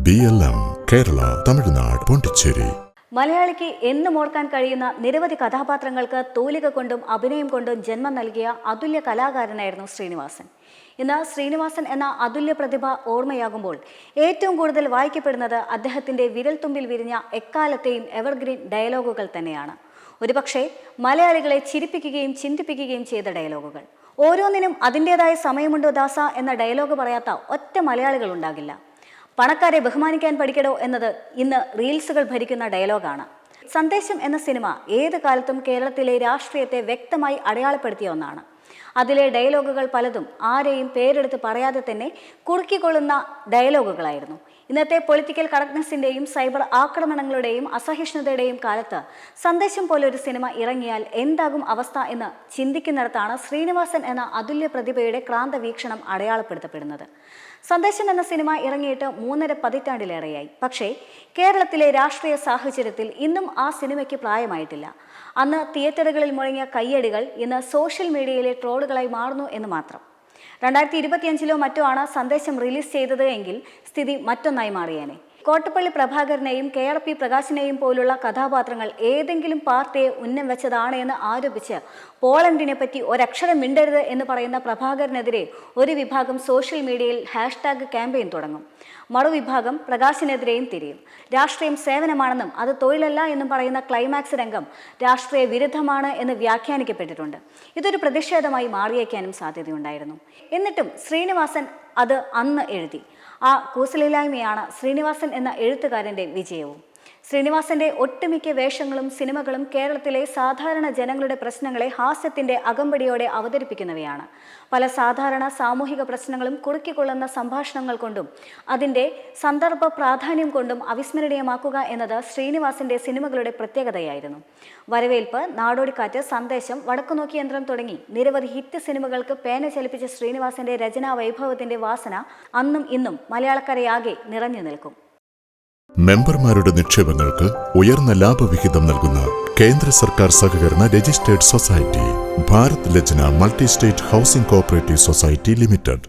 BLM Kerala, Tamil Nadu, Pondicherry. മലയാളിക്ക് എന്നും ഓർക്കാൻ കഴിയുന്ന നിരവധി കഥാപാത്രങ്ങൾക്ക് തൂലിക കൊണ്ടും അഭിനയം കൊണ്ടും ജന്മം നൽകിയ അതുല്യ കലാകാരനായിരുന്നു ശ്രീനിവാസൻ. ഇന്ന് ശ്രീനിവാസൻ എന്ന അതുല്യ പ്രതിഭ ഓർമ്മയാകുമ്പോൾ ഏറ്റവും കൂടുതൽ വായിക്കപ്പെടുന്നത് അദ്ദേഹത്തിന്റെ വിരൽത്തുമ്പിൽ വിരിഞ്ഞ എക്കാലത്തെയും എവർഗ്രീൻ ഡയലോഗുകൾ തന്നെയാണ്. ഒരുപക്ഷെ മലയാളികളെ ചിരിപ്പിക്കുകയും ചിന്തിപ്പിക്കുകയും ചെയ്ത ഡയലോഗുകൾ. ഓരോന്നിനും അതിൻ്റെതായ സമയമുണ്ടോ ദാസ എന്ന ഡയലോഗ് പറയാത്ത ഒറ്റ മലയാളികൾ ഉണ്ടാകില്ല. പണക്കാരെ ബഹുമാനിക്കാൻ പഠിക്കടോ എന്നത് ഇന്ന് റീൽസുകൾ ഭരിക്കുന്ന ഡയലോഗാണ്. സന്ദേശം എന്ന സിനിമ ഏത് കാലത്തും കേരളത്തിലെ രാഷ്ട്രീയത്തെ വ്യക്തമായി അടയാളപ്പെടുത്തിയ ഒന്നാണ്. അതിലെ ഡയലോഗുകൾ പലതും ആരെയും പേരെടുത്ത് പറയാതെ തന്നെ കുറുക്കിക്കൊള്ളുന്ന ഡയലോഗുകളായിരുന്നു. ഇന്നത്തെ പൊളിറ്റിക്കൽ കറക്റ്റ്നെസ്സിൻ്റെയും സൈബർ ആക്രമണങ്ങളുടെയും അസഹിഷ്ണുതയുടെയും കാലത്ത് സന്ദേശം പോലൊരു സിനിമ ഇറങ്ങിയാൽ എന്താകും അവസ്ഥ എന്ന് ചിന്തിക്കുന്നിടത്താണ് ശ്രീനിവാസൻ എന്ന അതുല്യ പ്രതിഭയുടെ ക്രാന്ത വീക്ഷണം അടയാളപ്പെടുത്തപ്പെടുന്നത്. സന്ദേശം എന്ന സിനിമ ഇറങ്ങിയിട്ട് 3.5 പതിറ്റാണ്ടിലേറെയായി. പക്ഷേ കേരളത്തിലെ രാഷ്ട്രീയ സാഹചര്യത്തിൽ ഇന്നും ആ സിനിമയ്ക്ക് പ്രായമായിട്ടില്ല. അന്ന് തിയേറ്ററുകളിൽ മുഴങ്ങിയ കയ്യടികൾ ഇന്ന് സോഷ്യൽ മീഡിയയിലെ ട്രോളുകളായി മാറുന്നു എന്ന് മാത്രം. 2025 മറ്റോ ആണ് സന്ദേശം റിലീസ് ചെയ്തത് എങ്കിൽ സ്ഥിതി മറ്റൊന്നായി മാറിയേനെ. കോട്ടപ്പള്ളി പ്രഭാകരനെയും KRP പ്രകാശിനെയും പോലുള്ള കഥാപാത്രങ്ങൾ ഏതെങ്കിലും പാർട്ടിയെ ഉന്നം വെച്ചതാണ് എന്ന് ആരോപിച്ച് പോളണ്ടിനെ പറ്റി ഒരക്ഷരം മിണ്ടരുത് എന്ന് പറയുന്ന പ്രഭാകരനെതിരെ ഒരു വിഭാഗം സോഷ്യൽ മീഡിയയിൽ #ക്യാമ്പയിൻ തുടങ്ങും. മറുവിഭാഗം പ്രകാശിനെതിരെയും തിരിയും. രാഷ്ട്രീയം സേവനമാണെന്നും അത് തൊഴിലല്ല എന്നും പറയുന്ന ക്ലൈമാക്സ് രംഗം രാഷ്ട്രീയ വിരുദ്ധമാണ് എന്ന് വ്യാഖ്യാനിക്കപ്പെട്ടിട്ടുണ്ട്. ഇതൊരു പ്രതിഷേധമായി മാറിയേക്കാനും സാധ്യതയുണ്ടായിരുന്നു. എന്നിട്ടും ശ്രീനിവാസൻ അത് അന്ന് എഴുതി. ആ കൂസലില്ലായ്മയാണ് ശ്രീനിവാസൻ എന്ന എഴുത്തുകാരൻ്റെ വിജയവും. ശ്രീനിവാസന്റെ ഒട്ടുമിക്ക വേഷങ്ങളും സിനിമകളും കേരളത്തിലെ സാധാരണ ജനങ്ങളുടെ പ്രശ്നങ്ങളെ ഹാസ്യത്തിന്റെ അകമ്പടിയോടെ അവതരിപ്പിക്കുന്നവയാണ്. പല സാധാരണ സാമൂഹിക പ്രശ്നങ്ങളും കുറുക്കിക്കൊള്ളുന്ന സംഭാഷണങ്ങൾ കൊണ്ടും അതിൻ്റെ സന്ദർഭ പ്രാധാന്യം കൊണ്ടും അവിസ്മരണീയമാക്കുക എന്നത് ശ്രീനിവാസന്റെ സിനിമകളുടെ പ്രത്യേകതയായിരുന്നു. വരവേൽപ്പ്, നാടോടിക്കാറ്റ്, സന്ദേശം, വടക്കുനോക്കി യന്ത്രം തുടങ്ങി നിരവധി ഹിറ്റ് സിനിമകൾക്ക് പേന ചലിപ്പിച്ച ശ്രീനിവാസന്റെ രചനാ വൈഭവത്തിന്റെ വാസന അന്നും ഇന്നും മലയാളക്കരയാകെ നിറഞ്ഞു നിൽക്കും. മെമ്പർമാരുടെ നിക്ഷേപങ്ങൾക്ക് ഉയർന്ന ലാഭവിഹിതം നൽകുന്ന കേന്ദ്ര സർക്കാർ സഹകരണ registered society Bharat Lajna multi state housing cooperative society limited.